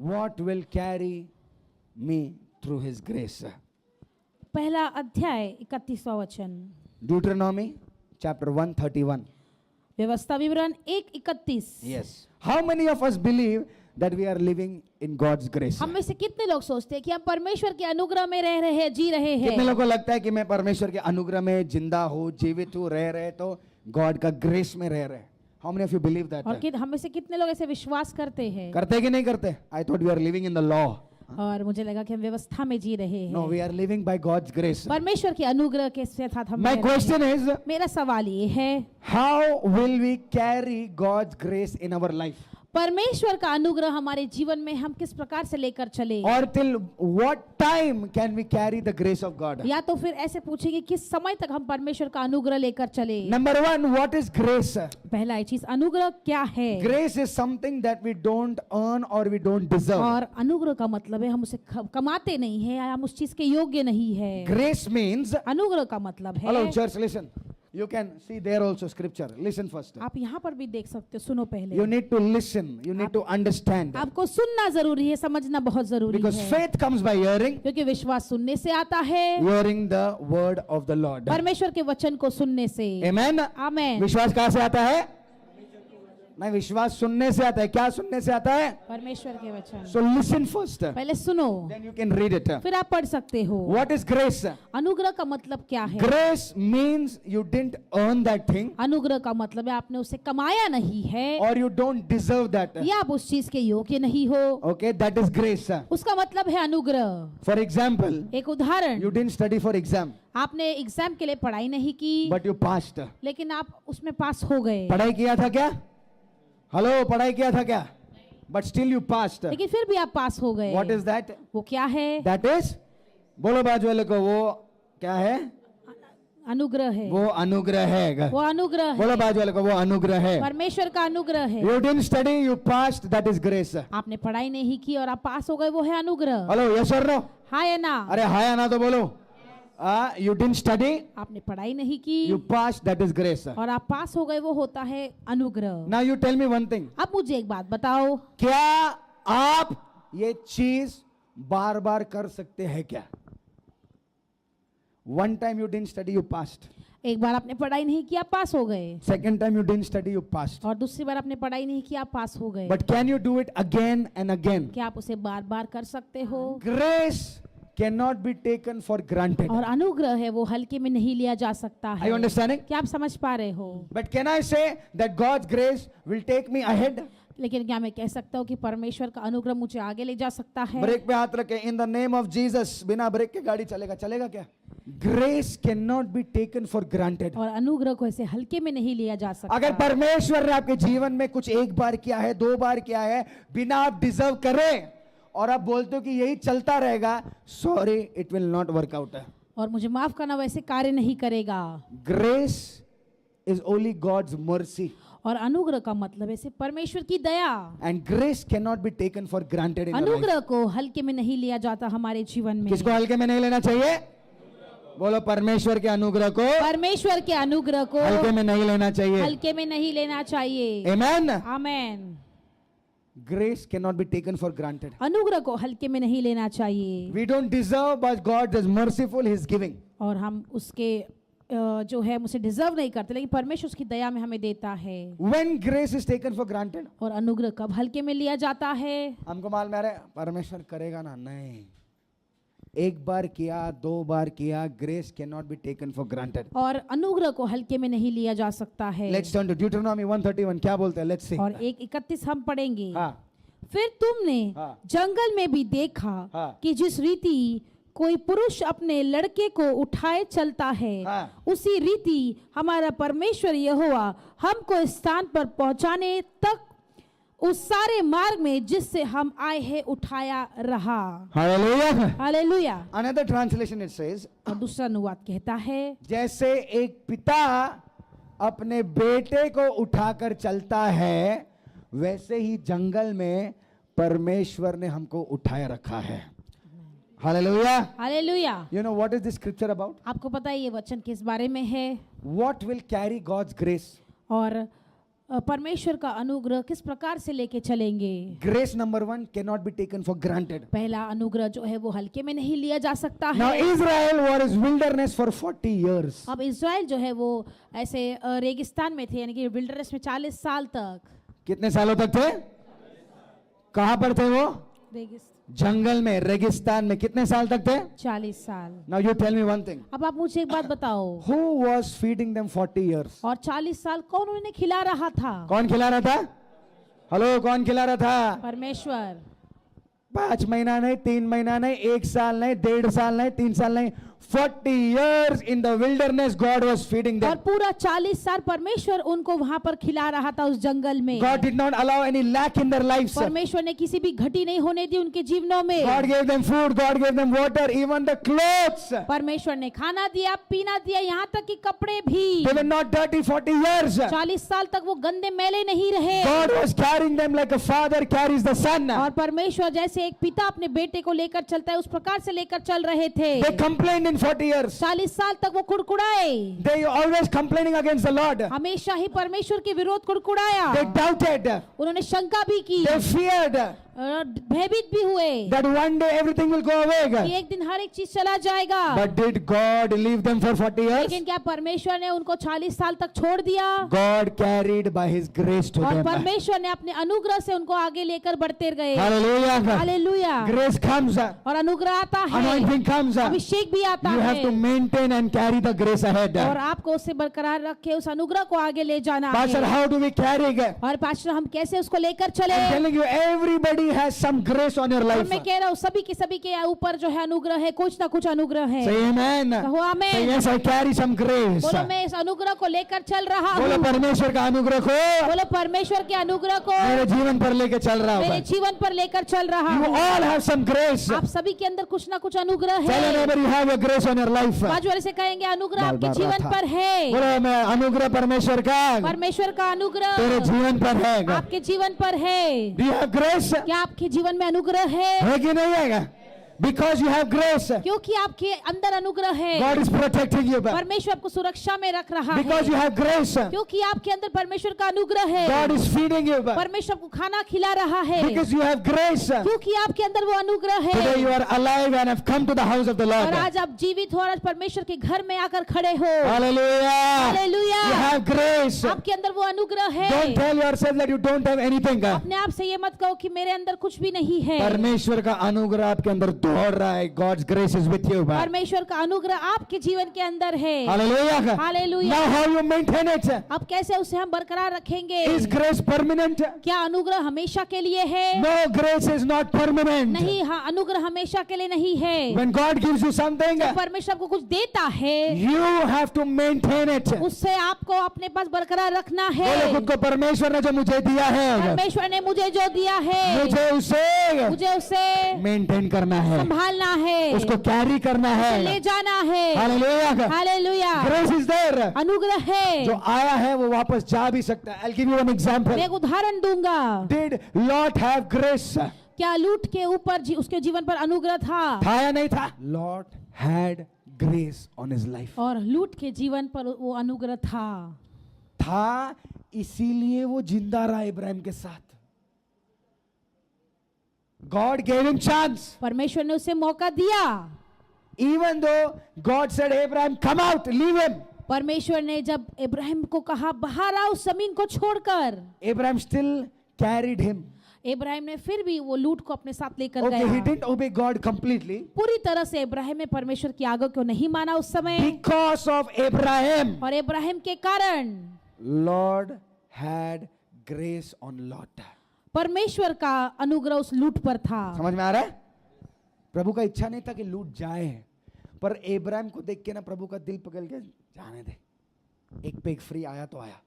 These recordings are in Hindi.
what will carry me through his grace. पहला अध्याय 31वां वचन, Deuteronomy chapter 131. व्यवस्था विवरण 1:31। Yes. How many of us believe that we are living in God's grace? हम में से कितने लोग सोचते हैं कि हम परमेश्वर के अनुग्रह में रह रहे हैं, जी रहे कितने हैं? लोगों को लगता है कि मैं परमेश्वर के अनुग्रह में जिंदा हूँ, जीवित हूँ, रह रहे तो गॉड का ग्रेस में रह रहे? How many of you believe that? और हम में से कितने लोग ऐसे विश्वास करते हैं? करते कि नहीं करते? I thought we are living in the law. और मुझे लगा कि हम व्यवस्था में जी रहे No, हैं। we are living by God's grace. परमेश्वर के अनुग्रह के साथ हम My रह रहे question is, हैं। मेरा सवाल ये है, how will we carry God's grace in our life? परमेश्वर का अनुग्रह हमारे जीवन में हम किस प्रकार से लेकर चले? Or till what time can we carry the grace of God? या तो फिर ऐसे पूछेंगे किस समय तक हम परमेश्वर का अनुग्रह लेकर चले? Number one, what is grace? पहला ये चीज, अनुग्रह क्या है? Grace is something that we don't earn or we don't deserve. और अनुग्रह का मतलब है हम उसे कमाते नहीं है या हम उस चीज के योग्य नहीं है। Grace means, अनुग्रह का मतलब hello है, church, listen. You can see there also scripture. Listen first. आप यहाँ पर भी देख सकते हो, सुनो पहले। You need to listen. You need to understand. आपको सुनना जरूरी है, समझना बहुत जरूरी Because है, faith comes by hearing, क्योंकि विश्वास सुनने से आता है, hearing the word of the Lord. परमेश्वर के वचन को सुनने से। Amen. आमेन। विश्वास कहाँ से आता है? नहीं, विश्वास सुनने से आता है। क्या सुनने से आता है? परमेश्वर के वचन। So listen first. पहले सुनो, Then you can read it. फिर आप पढ़ सकते हो। What is grace? अनुग्रह का मतलब क्या है? Grace means you didn't earn that thing अनुग्रह का मतलब है आपने उसे कमाया नहीं है or you don't deserve that. या आप उस चीज के योग्य नहीं हो, Okay, that is grace. उसका मतलब है अनुग्रह। For example, एक उदाहरण, you didn't study for exam, आपने एग्जाम के लिए पढ़ाई नहीं की, but you passed. लेकिन आप उसमें पास हो गए। पढ़ाई किया था क्या? हेलो, पढ़ाई किया था क्या? But still you passed. लेकिन फिर भी आप पास हो गए। What is that? वो क्या है? That is, बोलो बाजू वाले को, वो क्या है? अनुग्रह है। वो अनुग्रह है। वो अनुग्रह बोलो है, बाजू वाले को, वो अनुग्रह है। परमेश्वर का अनुग्रह है। You didn't study, you passed, that is grace. आपने पढ़ाई नहीं की और आप पास हो गए, वो है अनुग्रह। Hello, yes or no? हाँ या ना? अरे हाँ या ना तो बोलो। You didn't study, आपने पढ़ाई नहीं की you passed, that is grace. और आप पास हो गए, वो होता है अनुग्रह। Now you tell me one thing. अब मुझे एक बात बताओ, क्या आप ये चीज बार बार कर सकते हैं क्या? One time you didn't study, you passed. एक बार आपने पढ़ाई नहीं की, आप पास हो गए, Second time you didn't study, you passed. और दूसरी बार आपने पढ़ाई नहीं की, आप पास हो गए। But can you do it again and again? क्या आप उसे बार बार कर सकते हो? Grace cannot be taken for granted. और अनुग्रह है वो हल्के में नहीं लिया जा सकता Are है। you understanding? क्या आप समझ पा रहे हो? But can I say that God's grace will take me ahead? लेकिन क्या मैं कह सकता हूँ कि परमेश्वर का अनुग्रह मुझे आगे ले जा सकता है? ब्रेक पे हाथ रखे, in the name of Jesus, बिना ब्रेक के गाड़ी चलेगा? चलेगा क्या? Grace can not be taken for granted. और अनुग्रह को ऐसे हल्के में नहीं लिया जा सकता। अगर परमेश्वर ने आपके जीवन में कुछ एक बार किया है, दो बार किया है, बिना आप डिजर्व करें, और आप बोलते हो कि यही चलता रहेगा, sorry, it will not work out. और मुझे माफ करना, वैसे कार्य नहीं करेगा। Grace is only God's mercy. और अनुग्रह का मतलब है सिर्फ परमेश्वर की दया। And grace can not be taken for granted इन अनुग्रह को हल्के में नहीं लिया जाता हमारे जीवन में। किसको हल्के में नहीं लेना चाहिए? बोलो, परमेश्वर के अनुग्रह को परमेश्वर के अनुग्रह को हल्के में नहीं लेना चाहिए. हल्के में नहीं लेना चाहिए। आमेन. आमेन। Grace cannot be taken for granted. अनुग्रह को हल्के में नहीं लेना चाहिए। We don't deserve, but God is merciful, He is giving. और हम उसके जो है उसे डिजर्व नहीं करते, लेकिन परमेश्वर उसकी दया में हमें देता है। When grace is taken for granted, और अनुग्रह कब हल्के में लिया जाता है? हमको मालूम है, परमेश्वर करेगा ना? नहीं, एक बार किया, दो बार किया, grace cannot be taken for granted. और अनुग्रह को हल्के में नहीं लिया जा सकता है। Let's turn to Deuteronomy 131. क्या बोलते हैं? Let's see. और 1:31 हम पढ़ेंगे। हाँ. फिर तुमने हाँ. जंगल में भी देखा हाँ. कि जिस रीति कोई पुरुष अपने लड़के को उठाए चलता है, हाँ. उसी रीति हमारा परमेश्वर यहोवा हमको इस स्थान पर पहुंचाने तक उस सारे मार्ग में जिससे हम आए हैं उठाया रहा। Hallelujah. Hallelujah. Another translation it says, और दूसरा अनुवाद कहता है, जैसे एक पिता अपने बेटे को उठाकर चलता है, वैसे ही जंगल में परमेश्वर ने हमको उठाए रखा है. Hallelujah. Hallelujah. You know what is this scripture about? आपको पता है ये वचन किस बारे में है? What will carry God's grace? और परमेश्वर का अनुग्रह किस प्रकार से लेके चलेंगे। Grace number 1 cannot be taken for granted. पहला अनुग्रह जो है वो हल्के में नहीं लिया जा सकता Now है। Israel was wilderness for 40 years. अब इज़राइल जो है वो ऐसे रेगिस्तान में थे, यानी कि विल्डरनेस में 40 साल तक। कितने सालों तक थे? कहां पर थे वो? रेगिस्तान जंगल में, रेगिस्तान में। कितने साल तक थे? 40 साल। Now you tell me one thing. अब आप मुझे एक बात बताओ, Who was feeding them 40 years? और 40 साल कौन उन्हें खिला रहा था? कौन खिला रहा था? हेलो, कौन खिला रहा था? परमेश्वर। 5 महीना नहीं, 3 महीना नहीं, 1 साल नहीं, 1.5 साल नहीं, 3 साल नहीं, 40 years in the wilderness God was feeding और them. पूरा 40 साल परमेश्वर उनको वहां पर खिला रहा था उस जंगल में। God did not allow any lack in their lives. परमेश्वर ने किसी भी घटी नहीं होने दी उनके जीवनों में। God gave them food, God gave them water, even the clothes. परमेश्वर ने खाना दिया, पीना दिया, यहाँ तक कि कपड़े भी। They were not dirty 40 years. 40 साल तक वो गंदे मैले नहीं रहे। God was carrying them like a father carries the son. और परमेश्वर जैसे एक पिता अपने बेटे को लेकर चलता है उस प्रकार से लेकर चल रहे थे। They complained in 40 years. 40 साल तक वो कुड़कुड़ाए। They always complaining against the Lord. हमेशा ही परमेश्वर के विरोध कुड़कुड़ाया। They doubted. उन्होंने शंका भी की, They feared और भयभीत भी हुए that one day everything will go कि away. एक दिन हर एक चीज चला जाएगा। But did God leave them for 40 years? लेकिन क्या परमेश्वर ने उनको 40 साल तक छोड़ दिया? God carried by His grace to और them. परमेश्वर ने अपने अनुग्रह से उनको आगे लेकर बढ़ते गए। Hallelujah. हालेलुया। Grace comes. और अनुग्रह आता है, Anointing comes. अभिषेक भी आता You have है, to maintain and carry the grace ahead. और आपको उससे बरकरार रख के उस अनुग्रह को आगे ले जाना Pastor, है। how do we carry it? और पास्टर हम कैसे उसको लेकर चले? I'm telling you, everybody has some grace on your और life. मैं कह रहा हूँ सभी के ऊपर जो है अनुग्रह है, कुछ ना कुछ अनुग्रह है। Say amen. कहो आमेन। Say yes, I carry some grace. बोलो मैं इस अनुग्रह को लेकर चल रहा बोलो हूँ। परमेश्वर का अनुग्रह को बोलो परमेश्वर के अनुग्रह को मेरे जीवन पर लेके चल रहा मेरे हूँ. जीवन पर लेकर चल रहा You हूँ। all have some grace. आप सभी के अंदर कुछ ना कुछ अनुग्रह Tell your है। neighbor you have a grace on your life. बाजू वाले से कहेंगे अनुग्रह बाल आपके बाल जीवन रहा था। पर है। बोलो मैं अनुग्रह परमेश्वर का परमेश्वर का अनुग्रह तेरे जीवन पर है. आपके जीवन पर है। Do you have grace? क्या आपके जीवन में अनुग्रह है? है कि नहीं है? Because you have grace, क्योंकि आपके अंदर अनुग्रह है, God is protecting you. परमेश्वर आपको सुरक्षा में रख रहा Because you है। have grace, क्योंकि आपके अंदर परमेश्वर का अनुग्रह है, God is feeding you. परमेश्वर आपको खाना खिला रहा है। Because you have grace, क्योंकि आपके अंदर वो अनुग्रह today you है, are alive and have come to the house of the और Lord. आज आप जीवित हो और आज परमेश्वर के घर में आकर खड़े हो। Hallelujah. Hallelujah. You have grace. आपके अंदर वो अनुग्रह Don't है। tell yourself that you don't have anything. अपने आप से ये मत कहो कि मेरे अंदर कुछ भी नहीं है। परमेश्वर का अनुग्रह आपके अंदर दौड़ रहा है. God's grace is with you. परमेश्वर का अनुग्रह आपके जीवन के अंदर है। Hallelujah. Hallelujah. Now how you maintain it? अब कैसे उसे हम बरकरार रखेंगे? Is grace permanent? क्या अनुग्रह हमेशा के लिए है? No, grace is not permanent. नहीं, हाँ, अनुग्रह हमेशा के लिए नहीं है। When God gives you something, जब परमेश्वर आपको कुछ देता है, you have to maintain it. उससे आपको अपने पास बरकरार रखना बोलो है। खुद को, परमेश्वर ने जो मुझे दिया है परमेश्वर ने मुझे जो दिया है, मुझे उसे मुझे मेंटेन करना है, संभालना है, उसको कैरी करना ले है. जाना है। Hallelujah. Hallelujah. Grace is there. अनुग्रह है। जो आया है वो वापस जा भी सकता है. I'll give you one example. मैं एक उदाहरण दूंगा। Did Lot have grace? क्या लूट के ऊपर उसके जीवन पर अनुग्रह था? था या नहीं था? Lot had grace on his life. और लूट के जीवन पर वो अनुग्रह था, इसीलिए वो जिंदा रहा इब्राहिम के साथ. God gave him chance. परमेश्वर ने उसे मौका दिया। Even though God said, Abraham, come out, leave him. परमेश्वर ने जब इब्राहिम को कहा बाहर आओ जमीन को छोड़कर, Abraham still carried him. Ibrahim ने फिर भी वो लूट को अपने साथ लेकर Okay, he गया। didn't obey God completely. पूरी तरह से इब्राहिम ने परमेश्वर की आज्ञा को नहीं माना उस समय, Because of Abraham, और इब्राहिम के कारण Lord had grace on Lot. परमेश्वर का अनुग्रह उस लूट पर था। समझ में आ रहा है? प्रभु का इच्छा नहीं था कि लूट जाए, पर इब्राहिम को देख के ना प्रभु का दिल पकड़ के जाने दे, एक पे एक फ्री आया तो आया.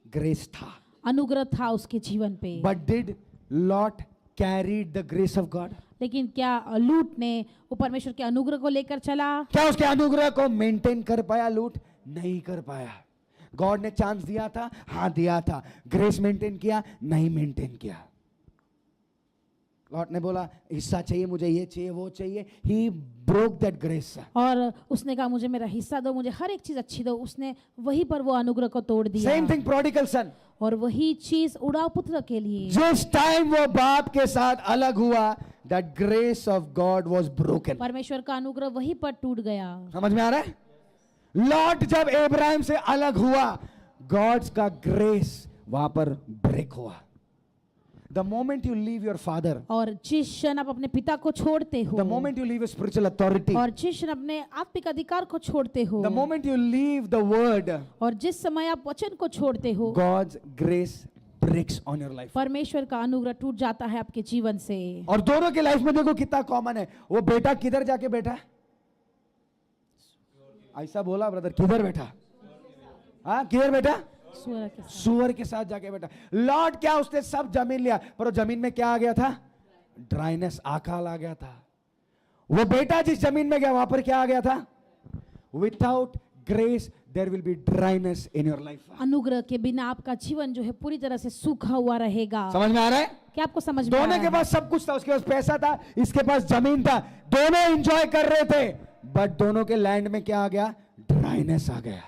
ग्रेस था, अनुग्रह था उसके जीवन पे। but did Lot carried the grace of God? लेकिन क्या लूट ने वो परमेश्वर के अनुग्रह को लेकर चला? क्या उसके अनुग्रह को मेंटेन कर पाया? लूट नहीं कर पाया. गॉड ने चांस दिया था, हाँ दिया था. ग्रेस मेंटेन किया? नहीं मेंटेन किया. लॉट ने बोला हिस्सा चाहिए मुझे, ये चाहिए वो चाहिए. He broke that grace. और उसने कहा मुझे मेरा हिस्सा दो, मुझे हर एक चीज अच्छी दो। उसने वहीं पर वो अनुग्रह को तोड़ दिया। सेम थिंग प्रोडिगल सन. और वही चीज उड़ाव पुत्र के लिए जिस टाइम वो बाप के साथ अलग हुआ, that grace of God was broken. परमेश्वर का अनुग्रह वहीं पर टूट गया। समझ में आ रहा है? लॉट जब इब्राहिम से अलग हुआ, गॉड्स का ग्रेस वहां पर ब्रेक हुआ। The moment you leave your father, और जिस क्षण आप अपने पिता को छोड़ते हो, the moment you leave your spiritual authority, और जिस क्षण अपने आत्मिक अधिकार को छोड़ते हो, the moment you leave the word, और जिस समय आप वचन को छोड़ते हो, God's grace breaks on your life. परमेश्वर का अनुग्रह टूट जाता है आपके जीवन से। और दोनों के लाइफ में देखो कितना कॉमन है। वो बेटा किधर जाके बैठा है? ऐसा बोला ब्रदर, किधर बैठा? हाँ, किधर बैठा? सुअर के साथ जाके बैठा। लॉर्ड क्या, उसने सब जमीन लिया, पर वो जमीन में क्या आ गया था? ड्राइनेस, आकाल आ गया था। वो बेटा जिस जमीन में गया, वहां पर क्या आ गया था? Without grace there will be dryness in your life. अनुग्रह के बिना आपका जीवन जो है पूरी तरह से सूखा हुआ रहेगा। समझ में आ रहा है? क्या आपको समझ में आ रहा दोनों है? के पास सब कुछ था, उसके पास पैसा था, इसके पास जमीन था, दोनों एंजॉय कर रहे थे, बट दोनों के लैंड में क्या आ गया? ड्राइनेस आ गया।